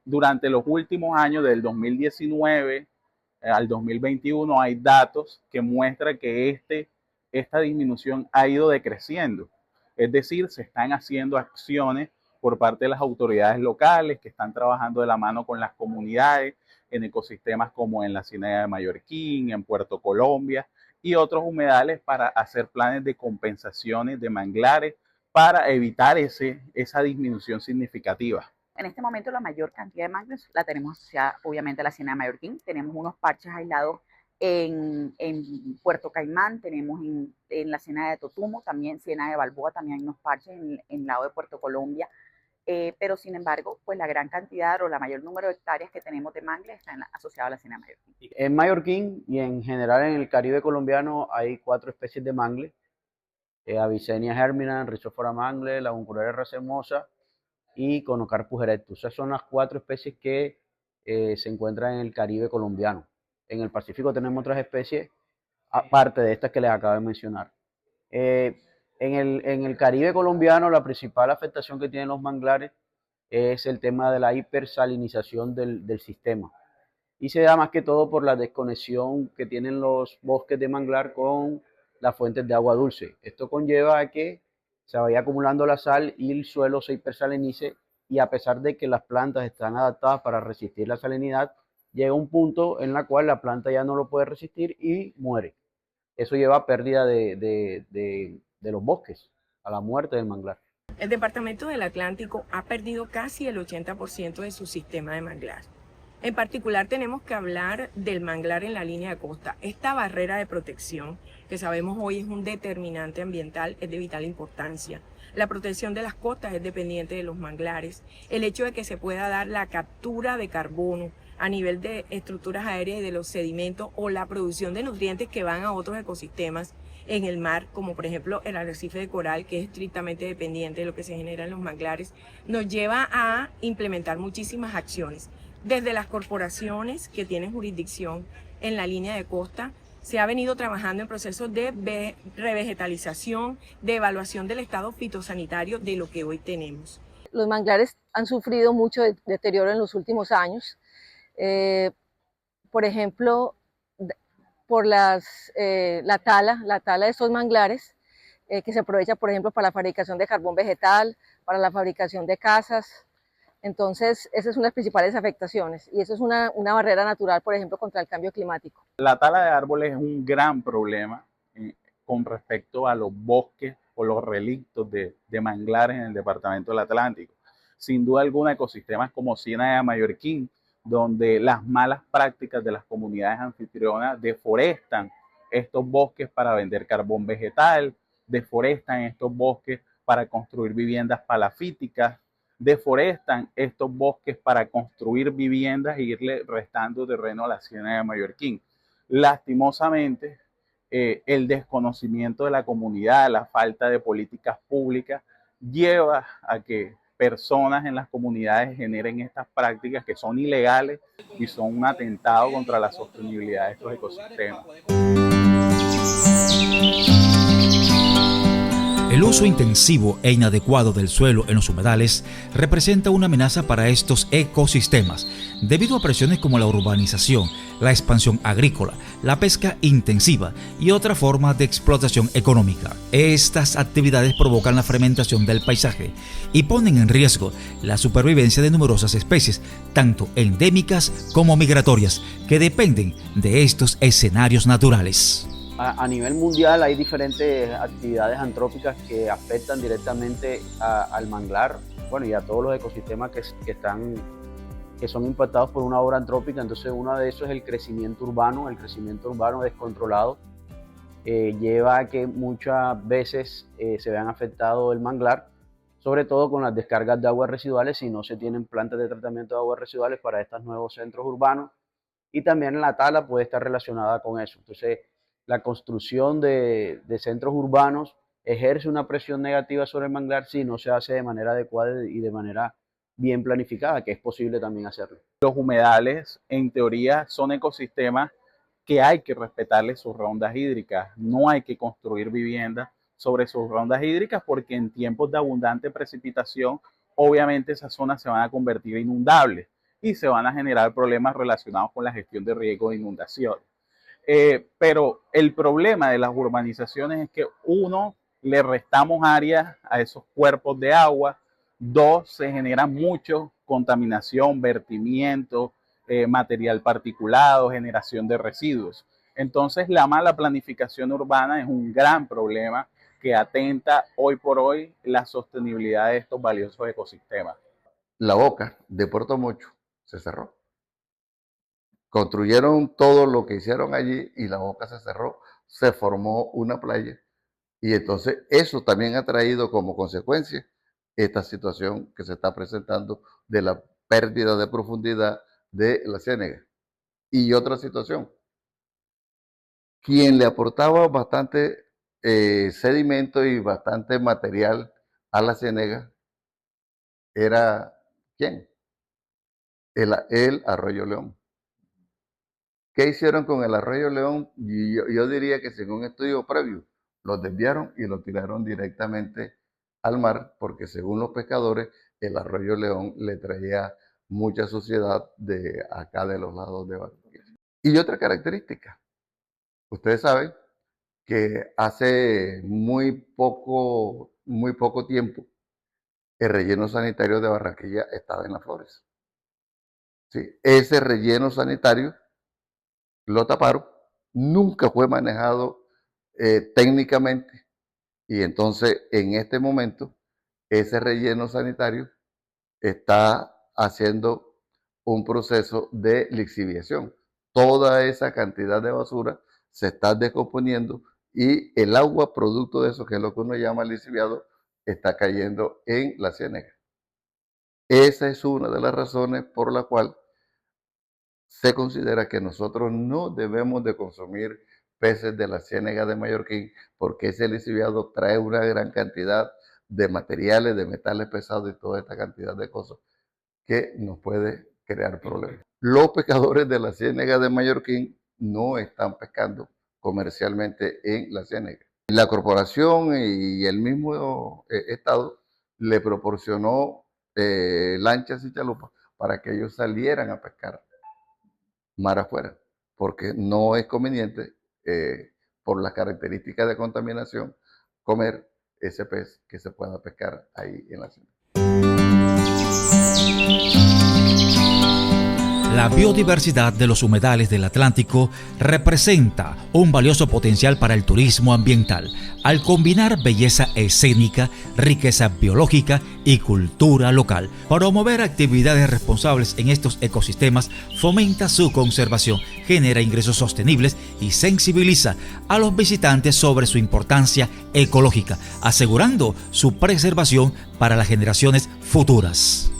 durante los últimos años, del 2019 al 2021, hay datos que muestran que esta disminución ha ido decreciendo. Es decir, se están haciendo acciones por parte de las autoridades locales que están trabajando de la mano con las comunidades en ecosistemas como en la Ciénaga de Mallorquín, en Puerto Colombia y otros humedales para hacer planes de compensaciones de manglares para evitar esa disminución significativa. En este momento la mayor cantidad de mangles la tenemos asociada obviamente a la Ciénaga de Mallorquín. Tenemos unos parches aislados en Puerto Caimán, tenemos en la Ciénaga de Totumo, también Ciénaga de Balboa, también hay unos parches en el lado de Puerto Colombia. Pero sin embargo, pues la gran cantidad o la mayor número de hectáreas que tenemos de mangle están asociadas a la Ciénaga de Mallorquín. En Mallorquín y en general en el Caribe colombiano hay 4 especies de mangle: Avicennia germina, Rhizophora mangle, Laguncularia racemosa y Conocarpus erectus. Esas son las 4 especies que se encuentran en el Caribe colombiano. En el Pacífico tenemos otras especies, aparte de estas que les acabo de mencionar. En el Caribe colombiano, la principal afectación que tienen los manglares es el tema de la hipersalinización del sistema. Y se da más que todo por la desconexión que tienen los bosques de manglar con las fuentes de agua dulce. Esto conlleva a que se vaya acumulando la sal y el suelo se hipersalinice, y a pesar de que las plantas están adaptadas para resistir la salinidad, llega un punto en la cual la planta ya no lo puede resistir y muere. Eso lleva a pérdida de los bosques, a la muerte del manglar. El departamento del Atlántico ha perdido casi el 80% de su sistema de manglar. En particular tenemos que hablar del manglar en la línea de costa. Esta barrera de protección, que sabemos hoy es un determinante ambiental, es de vital importancia. La protección de las costas es dependiente de los manglares. El hecho de que se pueda dar la captura de carbono a nivel de estructuras aéreas y de los sedimentos, o la producción de nutrientes que van a otros ecosistemas en el mar, como por ejemplo el arrecife de coral, que es estrictamente dependiente de lo que se genera en los manglares, nos lleva a implementar muchísimas acciones. Desde las corporaciones que tienen jurisdicción en la línea de costa, Se ha venido trabajando en procesos de revegetalización, de evaluación del estado fitosanitario de lo que hoy tenemos. Los manglares han sufrido mucho deterioro en los últimos años. Por ejemplo, por la tala de estos manglares, que se aprovecha, por ejemplo, para la fabricación de carbón vegetal, para la fabricación de casas. Entonces, esa es una de las principales afectaciones y eso es una barrera natural, por ejemplo, contra el cambio climático. La tala de árboles es un gran problema con respecto a los bosques o los relictos de manglares en el departamento del Atlántico. Sin duda alguna, ecosistemas como Ciénaga de Mallorquín, donde las malas prácticas de las comunidades anfitrionas deforestan estos bosques para vender carbón vegetal, deforestan estos bosques para construir viviendas palafíticas, deforestan estos bosques para construir viviendas e irle restando terreno a la Ciénaga de Mallorquín. Lastimosamente, el desconocimiento de la comunidad, la falta de políticas públicas, lleva a que personas en las comunidades generen estas prácticas que son ilegales y son un atentado contra la sostenibilidad de estos ecosistemas. El uso intensivo e inadecuado del suelo en los humedales representa una amenaza para estos ecosistemas, debido a presiones como la urbanización, la expansión agrícola, la pesca intensiva y otras formas de explotación económica. Estas actividades provocan la fragmentación del paisaje y ponen en riesgo la supervivencia de numerosas especies, tanto endémicas como migratorias, que dependen de estos escenarios naturales. A nivel mundial hay diferentes actividades antrópicas que afectan directamente al manglar, bueno, y a todos los ecosistemas que son impactados por una obra antrópica. Entonces, uno de esos es el crecimiento urbano descontrolado. Lleva a que muchas veces se vean afectado el manglar, sobre todo con las descargas de aguas residuales, si no se tienen plantas de tratamiento de aguas residuales para estos nuevos centros urbanos, y también la tala puede estar relacionada con eso. Entonces, la construcción de centros urbanos ejerce una presión negativa sobre el manglar si no se hace de manera adecuada y de manera bien planificada, que es posible también hacerlo. Los humedales, en teoría, son ecosistemas que hay que respetarles sus rondas hídricas. No hay que construir viviendas sobre sus rondas hídricas porque en tiempos de abundante precipitación, obviamente esas zonas se van a convertir en inundables y se van a generar problemas relacionados con la gestión de riesgo de inundación. Pero el problema de las urbanizaciones es que, uno, le restamos áreas a esos cuerpos de agua; dos, se genera mucho contaminación, vertimiento, material particulado, generación de residuos. Entonces, la mala planificación urbana es un gran problema que atenta hoy por hoy la sostenibilidad de estos valiosos ecosistemas. La boca de Puerto Mocho se cerró. Construyeron todo lo que hicieron allí y la boca se cerró, se formó una playa y entonces eso también ha traído como consecuencia esta situación que se está presentando de la pérdida de profundidad de la ciénaga. Y otra situación, quien le aportaba bastante sedimento y bastante material a la ciénaga era ¿quién? El Arroyo León. ¿Qué hicieron con el Arroyo León? Yo diría que según un estudio previo, los desviaron y lo tiraron directamente al mar, porque según los pescadores, el Arroyo León le traía mucha suciedad de acá de los lados de Barranquilla. Y otra característica, ustedes saben que hace muy poco tiempo, el relleno sanitario de Barranquilla estaba en Las Flores. Sí, ese relleno sanitario lo taparon, nunca fue manejado técnicamente y entonces en este momento ese relleno sanitario está haciendo un proceso de lixiviación. Toda esa cantidad de basura se está descomponiendo y el agua producto de eso, que es lo que uno llama lixiviado, está cayendo en la ciénaga. Esa es una de las razones por la cual se considera que nosotros no debemos de consumir peces de la ciénaga de Mallorquín porque ese lixiviado trae una gran cantidad de materiales, de metales pesados y toda esta cantidad de cosas que nos puede crear problemas. Los pescadores de la ciénaga de Mallorquín no están pescando comercialmente en la Ciénega. La corporación y el mismo Estado le proporcionó lanchas y chalupas para que ellos salieran a pescar mar afuera, porque no es conveniente, por las características de contaminación, comer ese pez que se pueda pescar ahí en la Ciénega. La biodiversidad de los humedales del Atlántico representa un valioso potencial para el turismo ambiental, al combinar belleza escénica, riqueza biológica y cultura local. Promover actividades responsables en estos ecosistemas fomenta su conservación, genera ingresos sostenibles y sensibiliza a los visitantes sobre su importancia ecológica, asegurando su preservación para las generaciones futuras.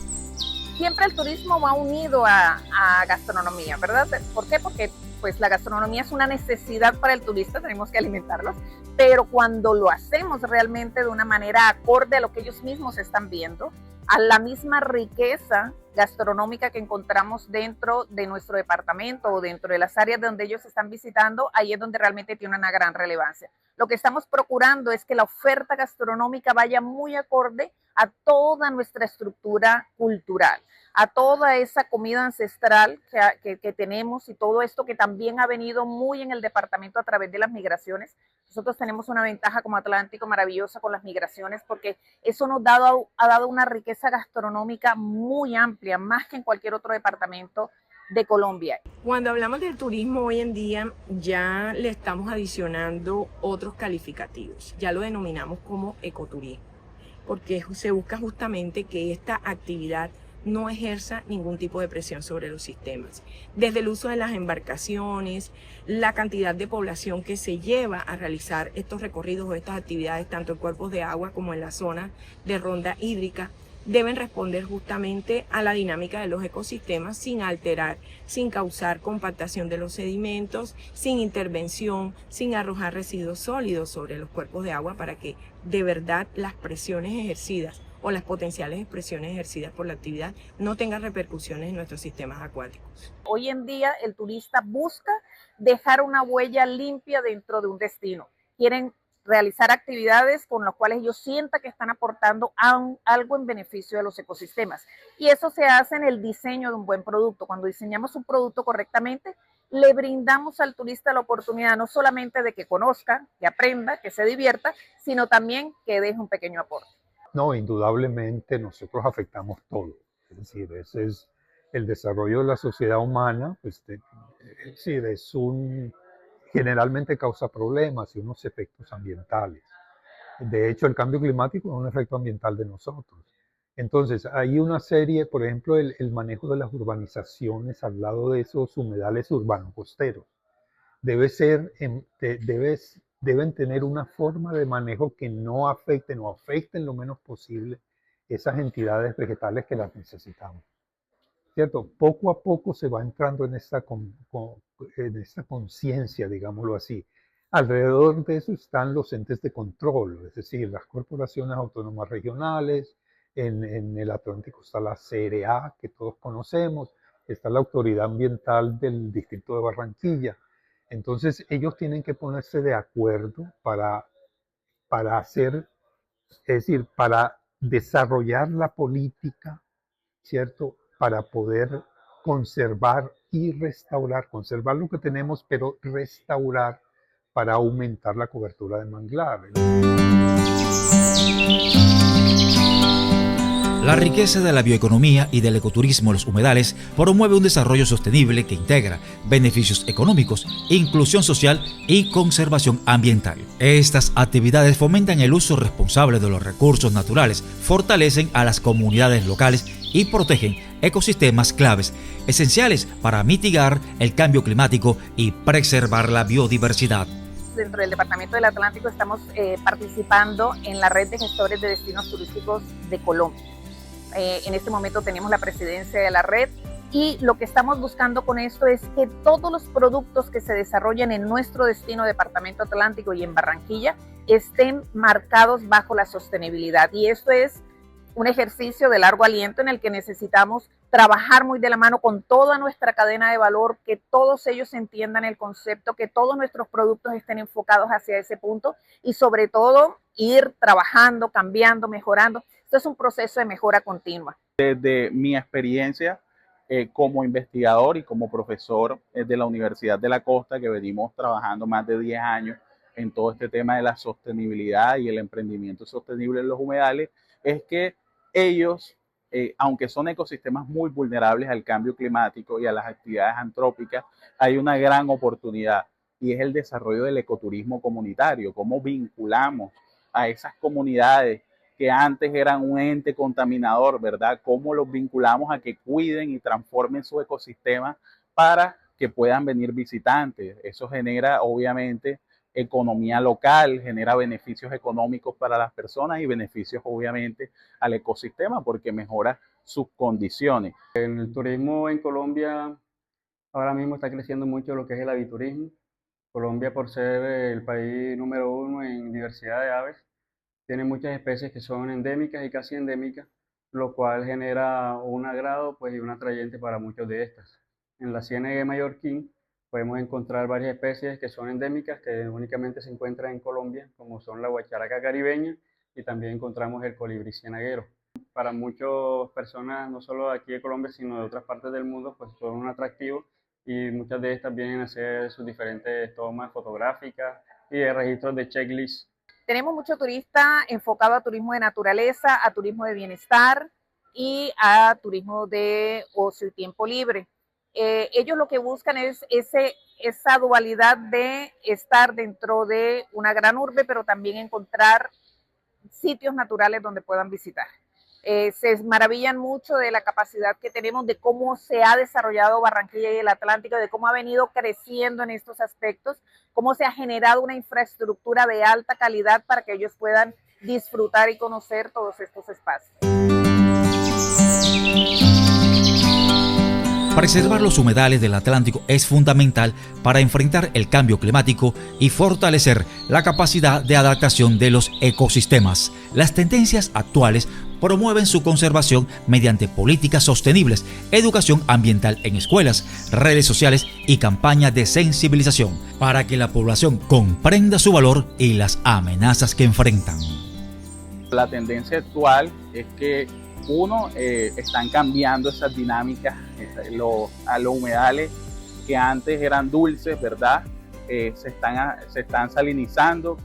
Siempre el turismo va unido a gastronomía, ¿verdad? ¿Por qué? Porque pues la gastronomía es una necesidad para el turista, tenemos que alimentarlos, pero cuando lo hacemos realmente de una manera acorde a lo que ellos mismos están viendo, a la misma riqueza gastronómica que encontramos dentro de nuestro departamento o dentro de las áreas donde ellos están visitando, ahí es donde realmente tiene una gran relevancia. Lo que estamos procurando es que la oferta gastronómica vaya muy acorde a toda nuestra estructura cultural, a toda esa comida ancestral que tenemos y todo esto que también ha venido muy en el departamento a través de las migraciones. Nosotros tenemos una ventaja como Atlántico maravillosa con las migraciones porque eso ha dado una riqueza gastronómica muy amplia, más que en cualquier otro departamento de Colombia. Cuando hablamos del turismo hoy en día ya le estamos adicionando otros calificativos, ya lo denominamos como ecoturismo, porque se busca justamente que esta actividad no ejerza ningún tipo de presión sobre los sistemas. Desde el uso de las embarcaciones, la cantidad de población que se lleva a realizar estos recorridos o estas actividades, tanto en cuerpos de agua como en la zona de ronda hídrica, deben responder justamente a la dinámica de los ecosistemas sin alterar, sin causar compactación de los sedimentos, sin intervención, sin arrojar residuos sólidos sobre los cuerpos de agua para que de verdad las presiones ejercidas o las potenciales expresiones ejercidas por la actividad no tengan repercusiones en nuestros sistemas acuáticos. Hoy en día el turista busca dejar una huella limpia dentro de un destino. Quieren realizar actividades con las cuales ellos sientan que están aportando algo en beneficio de los ecosistemas. Y eso se hace en el diseño de un buen producto. Cuando diseñamos un producto correctamente, le brindamos al turista la oportunidad no solamente de que conozca, que aprenda, que se divierta, sino también que deje un pequeño aporte. No, indudablemente nosotros afectamos todo. Es decir, ese es el desarrollo de la sociedad humana, pues, es decir, generalmente causa problemas y unos efectos ambientales. De hecho, el cambio climático es un efecto ambiental de nosotros. Entonces, hay una serie, por ejemplo, el manejo de las urbanizaciones al lado de esos humedales urbanos costeros. Deben tener una forma de manejo que no afecten lo menos posible esas entidades vegetales que las necesitamos. ¿Cierto? Poco a poco se va entrando en esta conciencia, digámoslo así. Alrededor de eso están los entes de control, es decir, las corporaciones autónomas regionales. En el Atlántico está la CRA, que todos conocemos, está la Autoridad Ambiental del Distrito de Barranquilla. Entonces, ellos tienen que ponerse de acuerdo para desarrollar la política, ¿cierto? Para poder conservar y conservar lo que tenemos, pero restaurar para aumentar la cobertura de manglares. La riqueza de la bioeconomía y del ecoturismo en los humedales promueve un desarrollo sostenible que integra beneficios económicos, inclusión social y conservación ambiental. Estas actividades fomentan el uso responsable de los recursos naturales, fortalecen a las comunidades locales y protegen ecosistemas claves, esenciales para mitigar el cambio climático y preservar la biodiversidad. Dentro del Departamento del Atlántico estamos participando en la red de gestores de destinos turísticos de Colombia. En este momento tenemos la presidencia de la red y lo que estamos buscando con esto es que todos los productos que se desarrollen en nuestro destino Departamento Atlántico y en Barranquilla estén marcados bajo la sostenibilidad. Y esto es un ejercicio de largo aliento en el que necesitamos trabajar muy de la mano con toda nuestra cadena de valor, que todos ellos entiendan el concepto, que todos nuestros productos estén enfocados hacia ese punto y sobre todo ir trabajando, cambiando, mejorando. Esto es un proceso de mejora continua. Desde mi experiencia como investigador y como profesor de la Universidad de la Costa, que venimos trabajando más de 10 años en todo este tema de la sostenibilidad y el emprendimiento sostenible en los humedales, es que ellos, aunque son ecosistemas muy vulnerables al cambio climático y a las actividades antrópicas, hay una gran oportunidad y es el desarrollo del ecoturismo comunitario, cómo vinculamos a esas comunidades que antes eran un ente contaminador, ¿verdad? Cómo los vinculamos a que cuiden y transformen su ecosistema para que puedan venir visitantes. Eso genera, obviamente, economía local, genera beneficios económicos para las personas y beneficios, obviamente, al ecosistema porque mejora sus condiciones. El turismo en Colombia ahora mismo está creciendo mucho lo que es el aviturismo. Colombia, por ser el país número 1 en diversidad de aves, tiene muchas especies que son endémicas y casi endémicas, lo cual genera un agrado pues, y un atrayente para muchos de estas. En la ciénaga de Mallorquín podemos encontrar varias especies que son endémicas, que únicamente se encuentran en Colombia, como son la guacharaca caribeña, y también encontramos el colibrí cienaguero. Para muchas personas, no solo de aquí de Colombia, sino de otras partes del mundo, pues son un atractivo, y muchas de estas vienen a hacer sus diferentes tomas fotográficas y de registros de checklist. Tenemos mucho turista enfocado a turismo de naturaleza, a turismo de bienestar y a turismo de ocio y tiempo libre. Ellos lo que buscan es esa dualidad de estar dentro de una gran urbe, pero también encontrar sitios naturales donde puedan visitar. Se maravillan mucho de la capacidad que tenemos, de cómo se ha desarrollado Barranquilla y el Atlántico, de cómo ha venido creciendo en estos aspectos, cómo se ha generado una infraestructura de alta calidad para que ellos puedan disfrutar y conocer todos estos espacios. Preservar los humedales del Atlántico es fundamental para enfrentar el cambio climático y fortalecer la capacidad de adaptación de los ecosistemas. Las tendencias actuales promueven su conservación mediante políticas sostenibles, educación ambiental en escuelas, redes sociales y campañas de sensibilización para que la población comprenda su valor y las amenazas que enfrentan. La tendencia actual es que están cambiando esas dinámicas, a los humedales que antes eran dulces, ¿verdad? Se están salinizando.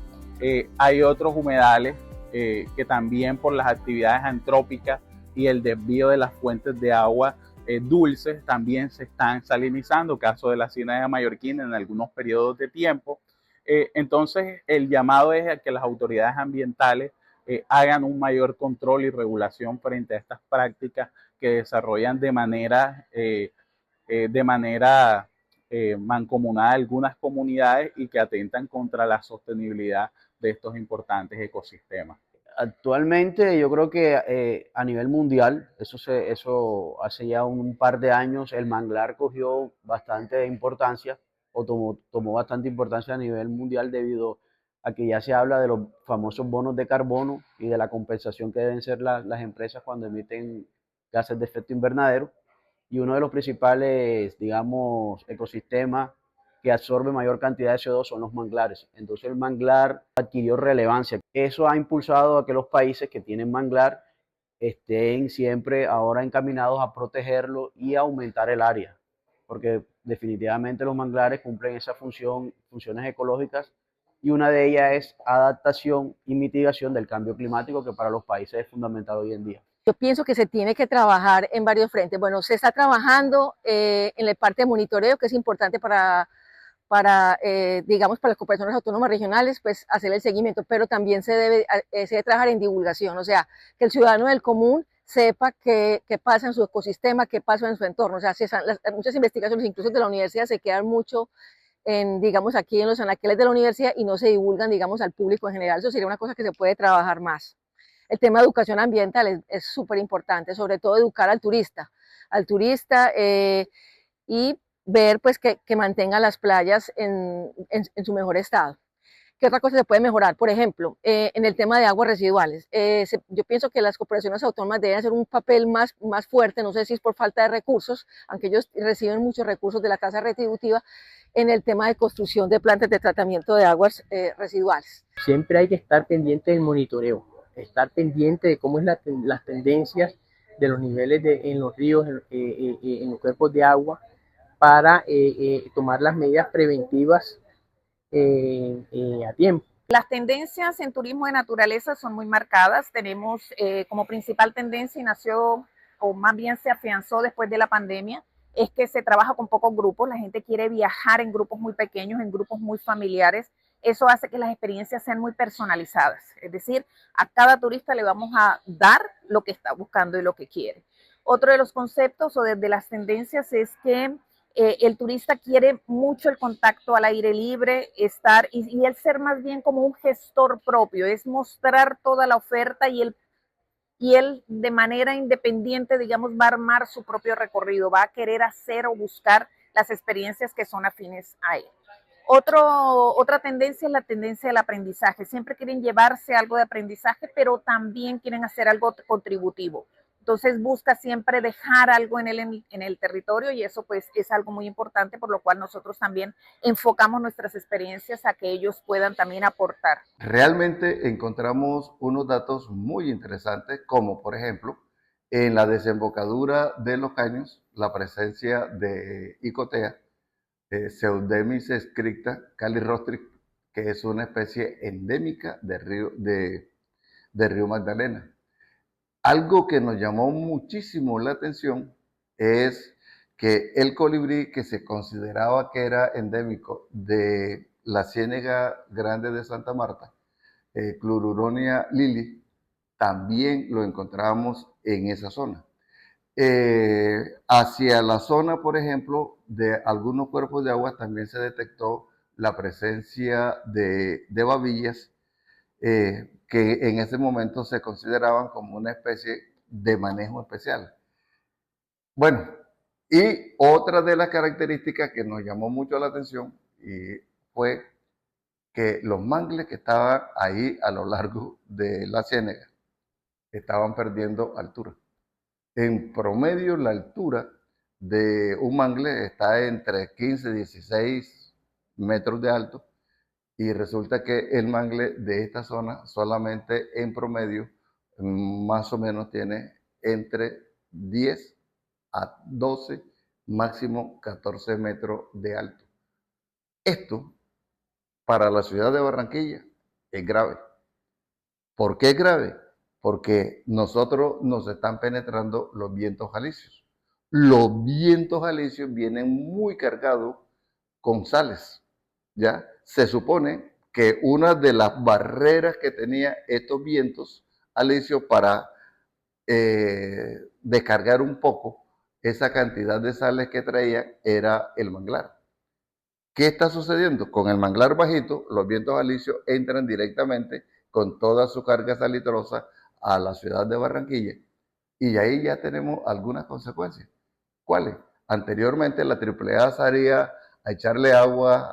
Hay otros humedales que también por las actividades antrópicas y el desvío de las fuentes de agua dulces también se están salinizando, caso de la ciénaga mallorquín en algunos periodos de tiempo. Entonces el llamado es a que las autoridades ambientales hagan un mayor control y regulación frente a estas prácticas que desarrollan de manera mancomunada algunas comunidades y que atentan contra la sostenibilidad de estos importantes ecosistemas. Actualmente yo creo que a nivel mundial, eso hace ya un par de años, el manglar cogió bastante importancia o tomó bastante importancia a nivel mundial debido a que ya se habla de los famosos bonos de carbono y de la compensación que deben ser las empresas cuando emiten gases de efecto invernadero. Y uno de los principales, digamos, ecosistemas que absorbe mayor cantidad de CO2 son los manglares. Entonces el manglar adquirió relevancia. Eso ha impulsado a que los países que tienen manglar estén siempre ahora encaminados a protegerlo y a aumentar el área, porque definitivamente los manglares cumplen esa funciones ecológicas, y una de ellas es adaptación y mitigación del cambio climático, que para los países es fundamental hoy en día. Yo pienso que se tiene que trabajar en varios frentes. Bueno, se está trabajando en la parte de monitoreo, que es importante digamos, para las cooperaciones autónomas regionales, pues hacer el seguimiento, pero también se debe trabajar en divulgación, o sea, que el ciudadano del común sepa qué pasa en su ecosistema, qué pasa en su entorno. O sea, muchas investigaciones, incluso de la universidad, se quedan mucho digamos, aquí en los anaqueles de la universidad y no se divulgan, digamos, al público en general. Eso sería una cosa que se puede trabajar más. El tema de educación ambiental es súper importante, sobre todo educar al turista y ver pues que mantenga las playas en su mejor estado. ¿Qué otra cosa se puede mejorar? Por ejemplo, en el tema de aguas residuales. Yo pienso que las corporaciones autónomas deben hacer un papel más fuerte, no sé si es por falta de recursos, aunque ellos reciben muchos recursos de la tasa retributiva, en el tema de construcción de plantas de tratamiento de aguas residuales. Siempre hay que estar pendiente del monitoreo, estar pendiente de cómo es las tendencias de los niveles en los ríos, en los cuerpos de agua, para tomar las medidas preventivas a tiempo. Las tendencias en turismo de naturaleza son muy marcadas. Tenemos como principal tendencia, y nació, o más bien se afianzó después de la pandemia, es que se trabaja con pocos grupos. La gente quiere viajar en grupos muy pequeños, en grupos muy familiares. Eso hace que las experiencias sean muy personalizadas. Es decir, a cada turista le vamos a dar lo que está buscando y lo que quiere. Otro de los conceptos o de las tendencias es que el turista quiere mucho el contacto al aire libre, estar y el ser más bien como un gestor propio, es mostrar toda la oferta y él de manera independiente, digamos, va a armar su propio recorrido, va a querer hacer o buscar las experiencias que son afines a él. Otra tendencia es la tendencia del aprendizaje. Siempre quieren llevarse algo de aprendizaje, pero también quieren hacer algo contributivo. Entonces busca siempre dejar algo en el territorio, y eso pues es algo muy importante, por lo cual nosotros también enfocamos nuestras experiencias a que ellos puedan también aportar. Realmente encontramos unos datos muy interesantes, como por ejemplo, en la desembocadura de los caños, la presencia de Icotea, Pseudemis scripta calirostris, que es una especie endémica de Río Magdalena. Algo que nos llamó muchísimo la atención es que el colibrí, que se consideraba que era endémico de la Ciénega Grande de Santa Marta, Clururonia lili, también lo encontramos en esa zona. Hacia la zona, por ejemplo, de algunos cuerpos de agua también se detectó la presencia de babillas, que en ese momento se consideraban como una especie de manejo especial. Bueno, y otra de las características que nos llamó mucho la atención fue que los mangles que estaban ahí a lo largo de la ciénega estaban perdiendo altura. En promedio, la altura de un mangle está entre 15 y 16 metros de alto, y resulta que el mangle de esta zona solamente en promedio más o menos tiene entre 10 a 12, máximo 14 metros de alto. Esto para la ciudad de Barranquilla es grave. ¿Por qué es grave? Porque nosotros nos están penetrando los vientos alisios. Los vientos alisios vienen muy cargados con sales, ¿ya? Se supone que una de las barreras que tenía estos vientos alisios para descargar un poco esa cantidad de sales que traían era el manglar. ¿Qué está sucediendo? Con el manglar bajito, los vientos alisios entran directamente con toda su carga salitrosa a la ciudad de Barranquilla, y ahí ya tenemos algunas consecuencias. ¿Cuáles? Anteriormente la AAA salía a echarle agua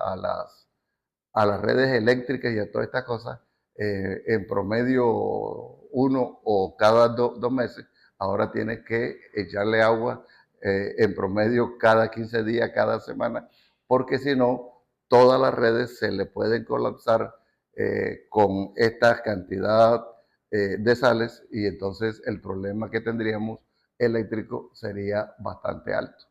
a las redes eléctricas y a todas estas cosas en promedio uno o cada dos meses. Ahora tiene que echarle agua en promedio cada 15 días, cada semana, porque si no, todas las redes se le pueden colapsar con esta cantidad de sales, y entonces el problema que tendríamos eléctrico sería bastante alto.